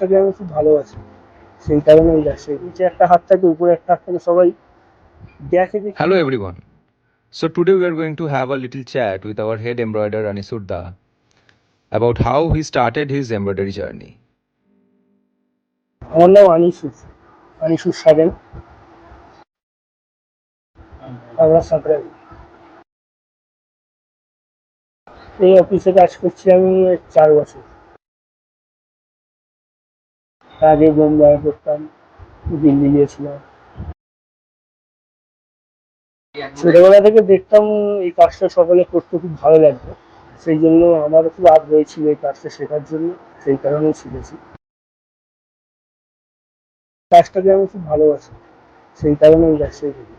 তাকে আমি খুব ভালোবাসি, সেই কারণে ওই গাছটা নিচে একটা হাত থাকে উপরে একটা হাত থাকে, সবাই দেখে যে Hello everyone. So today we are going to have a little chat with our head embroiderer Anisudda about how he started his embroidery journey. আমার নাম আনিসুর সাবেন, আমরা সাঁতরাই। এই অফিসে কাজ করছি আমি 4 বছর। আগে বোম্বাই করতাম, দিল্লি গিয়েছিলাম। ছোটবেলা থেকে দেখতাম এই কাজটা সকলে করতে খুব ভালো লাগতো, সেই জন্য আমারও খুব আগ্রহ ছিল এই কাজটা শেখার জন্য, সেই কারণেই শিখেছি। কাজটাকে আমি খুব ভালোবাসি, সেই কারণে ওই কাজটাই করি।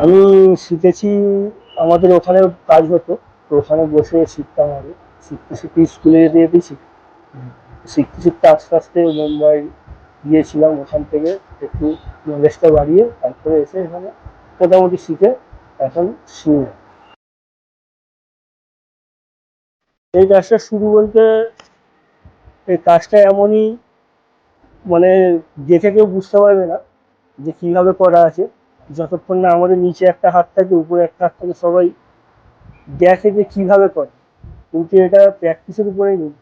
আমি শিখেছি, আমাদের ওখানে কাজ হতো, তো ওখানে বসে শিখতাম। আমি শিখতে শিখতে স্কুলে যেতে যেতেই শিখতে শিখতে আস্তে আস্তে মুম্বাই গিয়েছিলাম, ওখান থেকে একটু নলেজটা বাড়িয়ে তারপরে এসে এখানে মোটামুটি শিখে এখন শিখে। এই কাজটা শুরু বলতে, এই কাজটা এমনই, মানে দেখে কেউ বুঝতে পারবে না যে কিভাবে করা আছে, যতক্ষণ না আমাদের নিচে একটা হাত থাকে উপরে একটা হাত থাকে, সবাই দেখে যে কিভাবে করে, কিন্তু এটা প্র্যাকটিসের উপরেই নেই।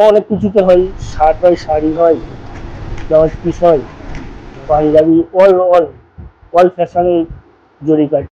অনেক কিছুতে হয়, শার্ট হয়, শাড়ি হয়, ব্লাউজ পিস হয়, পাঞ্জাবি, অল অল অল ফ্যাশনের জরি কাজ।